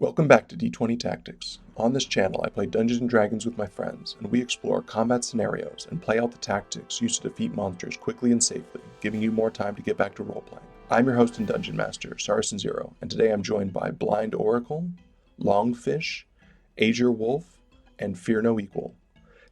Welcome back to D20 Tactics. On this channel, I play Dungeons & Dragons with my friends, and we explore combat scenarios and play out the tactics used to defeat monsters quickly and safely, giving you more time to get back to roleplaying. I'm your host and Dungeon Master, Saracen Zero, and today I'm joined by BlindOracle, LongFish, AzureWolf, and Fear No Equal.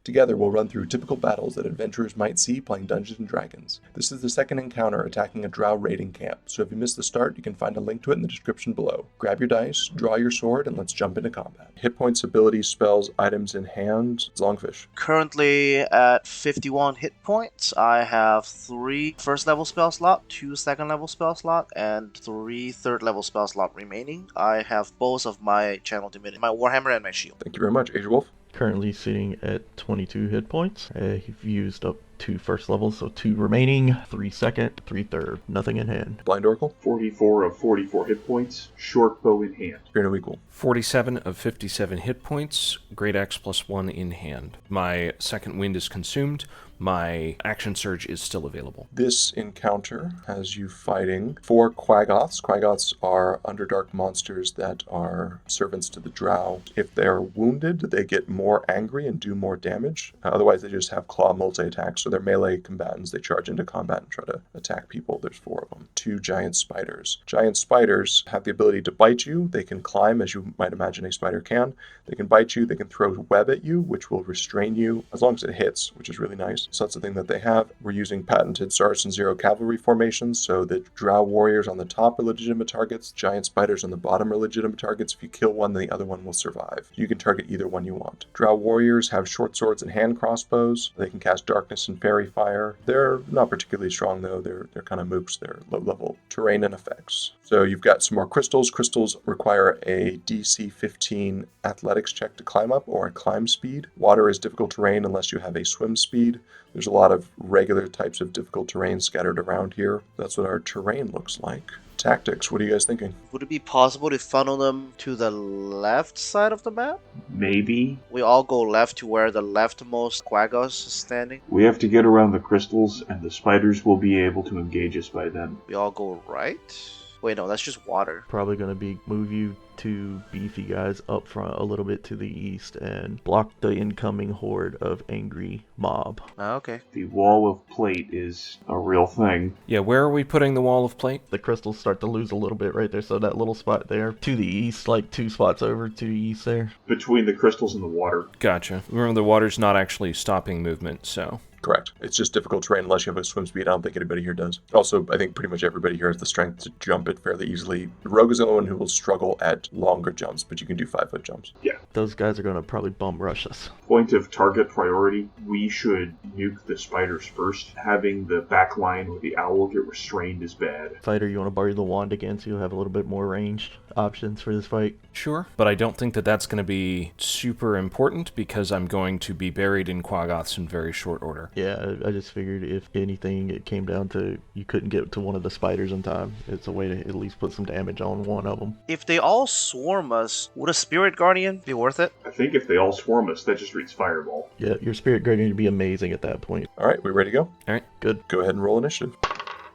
Together, we'll run through typical battles that adventurers might see playing Dungeons & Dragons. This is the second encounter attacking a drow raiding camp, so if you missed the start, you can find a link to it in the description below. Grab your dice, draw your sword, and let's jump into combat. Hit points, abilities, spells, items in hand. LongFish. Currently at 51 hit points. I have 3 first level spell slot, 2 second level spell slot, and 3 third level spell slot remaining. I have both of my channel divinity, my warhammer and my shield. Thank you very much. AzureWolf. Currently sitting at 22 hit points. You've used up 2 first levels, so 2 remaining, 3 second, 3 third, nothing in hand. BlindOracle. 44 of 44 hit points, short bow in hand. Fear No Equal. 47 of 57 hit points, great axe +1 in hand. My second wind is consumed. My action surge is still available. This encounter has you fighting 4 Quaggoths. Quaggoths are Underdark monsters that are servants to the drow. If they're wounded, they get more angry and do more damage. Otherwise, they just have claw multi-attack, so they're melee combatants. They charge into combat and try to attack people. There's 4 of them. 2 giant spiders. Giant spiders have the ability to bite you. They can climb, as you might imagine a spider can. They can bite you. They can throw web at you, which will restrain you, as long as it hits, which is really nice. So that's the thing that they have. We're using patented Saracen Zero cavalry formations, so the drow warriors on the top are legitimate targets, giant spiders on the bottom are legitimate targets. If you kill one, then the other one will survive. You can target either one you want. Drow warriors have short swords and hand crossbows. They can cast darkness and fairy fire. They're not particularly strong though. They're kind of mooks. They're low level terrain and effects. So you've got some more crystals. Crystals require a DC 15 athletics check to climb up or a climb speed. Water is difficult terrain unless you have a swim speed. There's a lot of regular types of difficult terrain scattered around here. That's what our terrain looks like. Tactics, what are you guys thinking? Would it be possible to funnel them to the left side of the map? Maybe. We all go left to where the leftmost Quaggoths is standing. We have to get around the crystals, and the spiders will be able to engage us by then. We all go right? Wait, no, that's just water. Probably going to be move you 2 beefy guys up front a little bit to the east and block the incoming horde of angry mob. Okay. The wall of plate is a real thing. Yeah, where are we putting the wall of plate? The crystals start to lose a little bit right there, so that little spot there to the east, like 2 spots over to the east there. Between the crystals and the water. Gotcha. Remember, the water's not actually stopping movement, so... Correct. It's just difficult terrain unless you have a swim speed. I don't think anybody here does. Also, I think pretty much everybody here has the strength to jump it fairly easily. The rogue is the only one who will struggle at longer jumps, but you can do 5-foot jumps. Yeah. Those guys are going to probably bum rush us. Point of target priority, we should nuke the spiders first. Having the back line with the owl get restrained is bad. Fighter, you want to borrow the wand again so you'll have a little bit more ranged options for this fight? Sure. But I don't think that that's going to be super important because I'm going to be buried in Quaggoths in very short order. Yeah, I just figured if anything, it came down to you couldn't get to one of the spiders in time. It's a way to at least put some damage on one of them. If they all swarm us, would a Spirit Guardian be worth it? I think if they all swarm us, that just reads Fireball. Yeah, your Spirit Guardian would be amazing at that point. All right, we ready to go? All right. Good. Go ahead and roll initiative.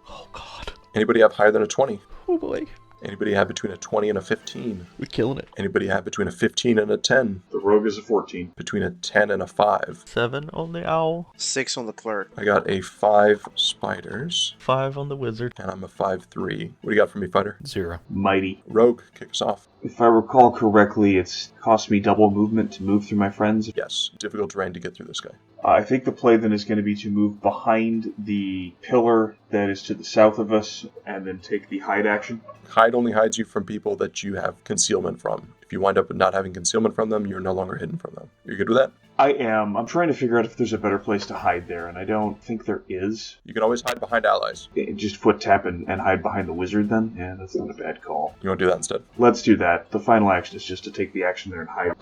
Oh, God. Anybody have higher than a 20? Oh, boy. Anybody have between a 20 and a 15? We're killing it. Anybody have between a 15 and a 10? The rogue is a 14. Between a 10 and a 5? 7 on the owl. 6 on the cleric. I got a 5 spiders, 5 on the wizard. and I'm a 5-3. What do you got for me, fighter? 0. Mighty. Rogue, kick us off. If I recall correctly, it's cost me double movement to move through my friends. Yes, difficult terrain to get through this guy. I think the play then is going to be to move behind the pillar that is to the south of us and then take the hide action. Hide only hides you from people that you have concealment from. If you wind up not having concealment from them, you're no longer hidden from them. You're good with that? I am. I'm trying to figure out if there's a better place to hide there, and I don't think there is. You can always hide behind allies. Just foot tap and hide behind the wizard then? Yeah, that's not a bad call. You want to do that instead? Let's do that. The final action is just to take the action there and hide.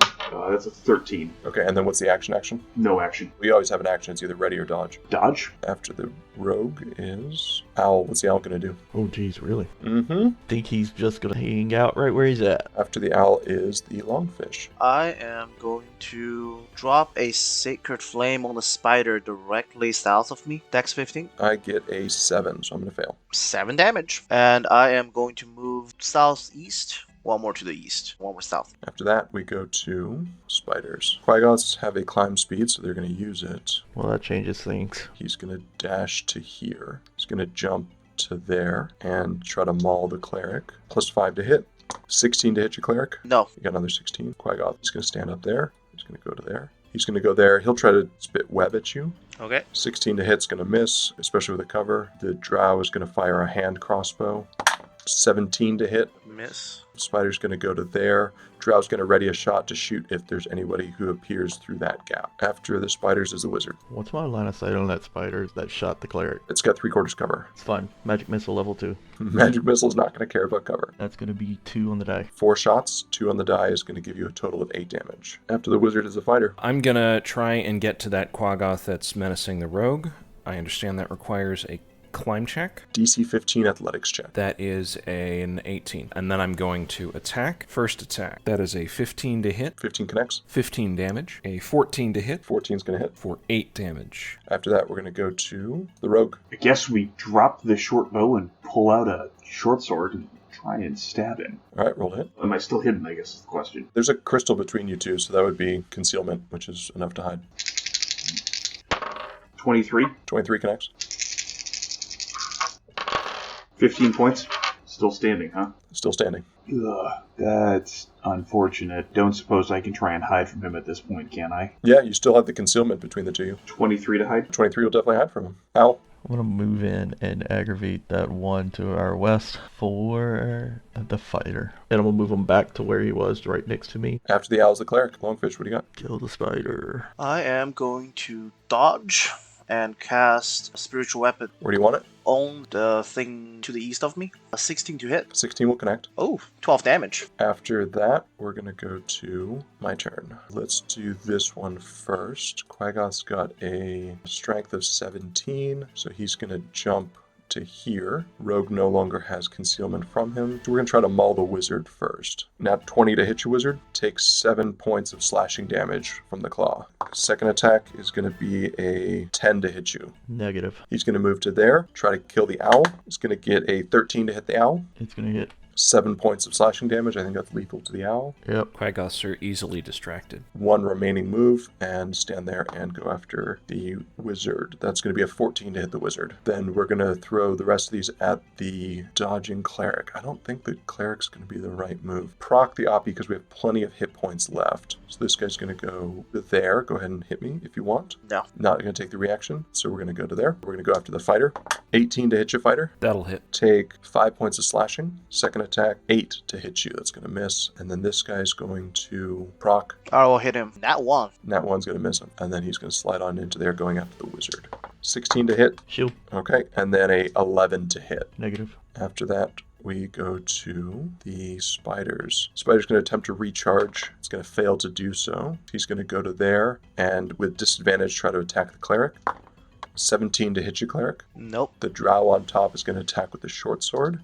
That's a 13. Okay, and then what's the action? No action. We always have an action. It's either ready or dodge. Dodge? After the rogue is owl. What's the owl going to do? Oh, geez, really? Mm-hmm. Think he's just going to hang out right where he's at. After the owl is the longfish. I am going to drop a Sacred Flame on the spider directly south of me. Dex 15. I get a 7, so I'm going to fail. 7 damage. And I am going to move southeast one more to the east, one more south. After that, we go to spiders. Quaggoths have a climb speed, so they're going to use it. Well, that changes things. He's going to dash to here. He's going to jump to there and try to maul the cleric. +5 to hit. 16 to hit your cleric. No. You got another 16. Quaggoth is going to stand up there. He's going to go to there. He's going to go there. He'll try to spit web at you. Okay. 16 to hit's going to miss, especially with a cover. The drow is going to fire a hand crossbow. 17 to hit. Miss. Spider's going to go to there. Drow's going to ready a shot to shoot if there's anybody who appears through that gap. After the spiders is the wizard. What's my line of sight on that spider that shot the cleric? It's got 3/4 cover. It's fine. Magic missile level 2. Magic missile's not going to care about cover. That's going to be 2 on the die. 4 shots, 2 on the die is going to give you a total of 8 damage. After the wizard is the fighter. I'm going to try and get to that Quaggoth that's menacing the rogue. I understand that requires a climb check. DC 15 athletics check. That is an 18. And then I'm going to attack. First attack. That is a 15 to hit. 15 connects. 15 damage. A 14 to hit 14's going to hit. for 8 damage. After that, we're going to go to the rogue. I guess we drop the short bow and pull out a short sword and try and stab him. All right, roll to hit. Am I still hidden, I guess is the question. There's a crystal between you two, so that would be concealment, which is enough to hide. 23. 23 connects. 15 points. Still standing, huh? Still standing. Ugh, that's unfortunate. Don't suppose I can try and hide from him at this point, can I? Yeah, you still have the concealment between the two of you. 23 to hide. 23 will definitely hide from him. Al? I'm going to move in and aggravate that one to our west for the fighter. And I'm going to move him back to where he was, right next to me. After the owl's the cleric. Longfish, what do you got? Kill the spider. I am going to dodge and cast a spiritual weapon Where do you want it? on the thing to the east of me. A 16 to hit. 16 will connect. Oh, 12 damage. After that, we're going to go to my turn. Let's do this one first. Quaggoth's got a strength of 17, so he's going to jump to here. Rogue no longer has concealment from him. So we're going to try to maul the wizard first. Now 20 to hit you, wizard. Takes 7 points of slashing damage from the claw. Second attack is going to be a 10 to hit you. Negative. He's going to move to there, try to kill the owl. He's going to get a 13 to hit the owl. It's going to hit. 7 points of slashing damage. I think that's lethal to the owl. Yep. Quaggoths are easily distracted. 1 remaining move and stand there and go after the wizard. That's going to be a 14 to hit the wizard. Then we're going to throw the rest of these at the dodging cleric. I don't think the cleric's going to be the right move. Proc the Oppie because we have plenty of hit points left. So this guy's going to go there. Go ahead and hit me if you want. No. Not going to take the reaction, so we're going to go to there. We're going to go after the fighter. 18 to hit your fighter. That'll hit. Take 5 points of slashing. Second attack, 8 to hit you. That's going to miss. And then this guy's going to proc. I will hit him. That one. That one's going to miss him. And then he's going to slide on into there going after the wizard. 16 to hit. Shield. Okay. And then a 11 to hit. Negative. After that, we go to the spiders. Spider's going to attempt to recharge. It's going to fail to do so. He's going to go to there and with disadvantage try to attack the cleric. 17 to hit you, cleric. Nope. The drow on top is going to attack with the short sword.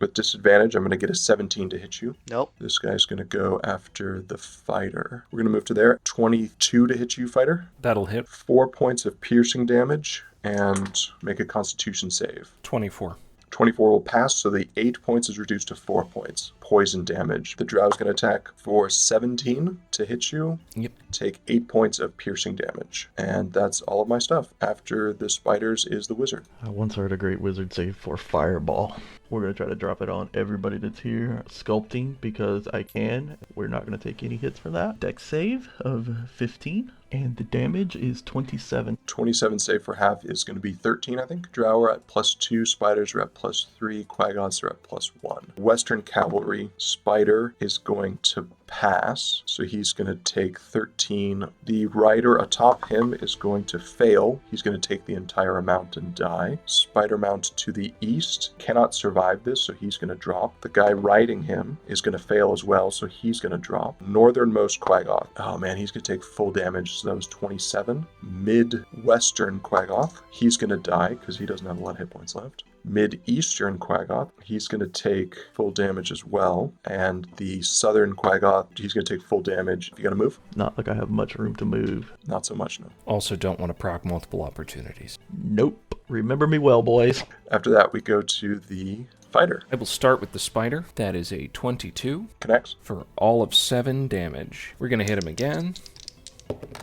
With disadvantage, I'm going to get a 17 to hit you. Nope. This guy's going to go after the fighter. We're going to move to there. 22 to hit you, fighter. That'll hit. 4 points of piercing damage and make a constitution save. 24. 24 will pass, so the 8 points is reduced to 4 points. Poison damage. The drow's going to attack for 17 to hit you. Yep. Take 8 points of piercing damage. And that's all of my stuff. After the spiders is the wizard. I once heard a great wizard say for fireball. We're going to try to drop it on everybody that's here. Sculpting because I can. We're not going to take any hits for that. Dex save of 15. And the damage is 27. 27 save for half is going to be 13, I think. Drow are at +2, spiders are at +3, Quaggoths are at +1. Western Cavalry, Spider is going to pass, so he's going to take 13. The rider atop him is going to fail. He's going to take the entire amount and die. Spider mount to the east cannot survive this, so he's going to drop. The guy riding him is going to fail as well, so he's going to drop. Northernmost Quaggoth. Oh man, he's going to take full damage, so that was 27. Mid-western Quaggoth. He's going to die because he doesn't have a lot of hit points left. Mid-eastern Quaggoth, he's going to take full damage as well. And the southern Quaggoth, he's going to take full damage. If you got to move? Not like I have much room to move. Not so much, no. Also don't want to proc multiple opportunities. Nope. Remember me well, boys. After that, we go to the Fighter. I will start with the spider. That is a 22 Connects. for all of 7 damage. We're going to hit him again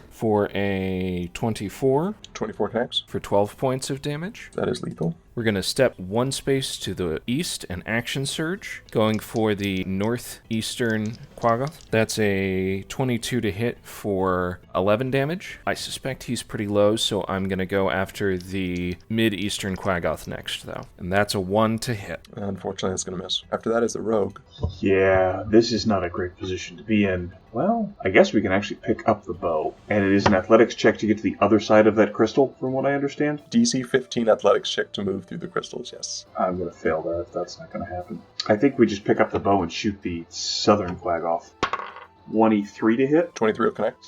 for a 24 24 connects. for 12 points of damage. That is lethal. We're going to step 1 space to the east and action surge, going for the northeastern Quaggoth. That's a 22 to hit for 11 damage. I suspect he's pretty low, so I'm going to go after the mid-eastern Quaggoth next, though. And that's a 1 to hit. Unfortunately, that's going to miss. After that is the rogue. Yeah, this is not a great position to be in. Well, I guess we can actually pick up the bow. And it is an athletics check to get to the other side of that crystal, from what I understand. DC 15 athletics check to move through the crystals, yes. I'm going to fail that if that's not going to happen. I think we just pick up the bow and shoot the southern Quaggoth. 23 to hit. 23 will connect.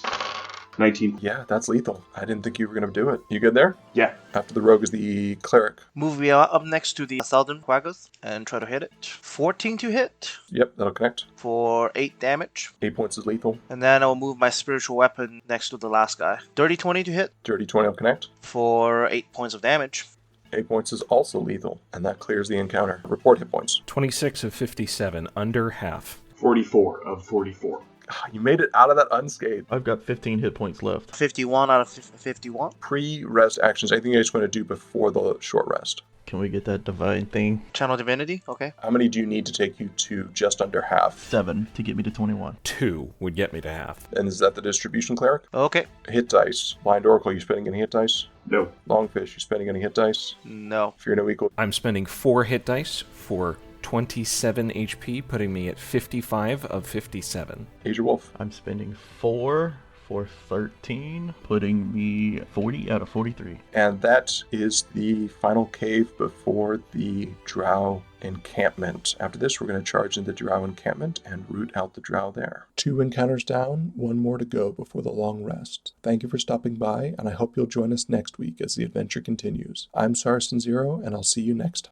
19. Yeah, that's lethal. I didn't think you were going to do it. You good there? Yeah. After the rogue is the cleric. Move me up next to the southern Quaggoth and try to hit it. 14 to hit Yep, that'll connect. for 8 damage. 8 points is lethal. And then I'll move my spiritual weapon next to the last guy. Dirty 20 to hit Dirty 20 will connect. for 8 points of damage. 8 points is also lethal, and that clears the encounter. Report hit points. 26 of 57, under half. 44 of 44. You made it out of that unscathed. I've got 15 hit points left. 51 out of 51. Pre-rest actions, anything you just want to do before the short rest. Can we get that divine thing? Channel Divinity, okay. How many do you need to take you to just under half? 7 to get me to 21. 2 would get me to half. And is that the distribution cleric? Okay, Hit dice. BlindOracle, you spending any hit dice? No. LongFish, you spending any hit dice? no. Fear no equal. I'm spending 4 hit dice for 27 HP, putting me at 55 of 57. AzureWolf. I'm spending 4 for 13, putting me 40 out of 43. And that is the final cave before the drow encampment. After this, we're going to charge into the drow encampment and root out the drow there. 2 encounters down, 1 more to go before the long rest. Thank you for stopping by, and I hope you'll join us next week as the adventure continues. I'm Saracen Zero, and I'll see you next time.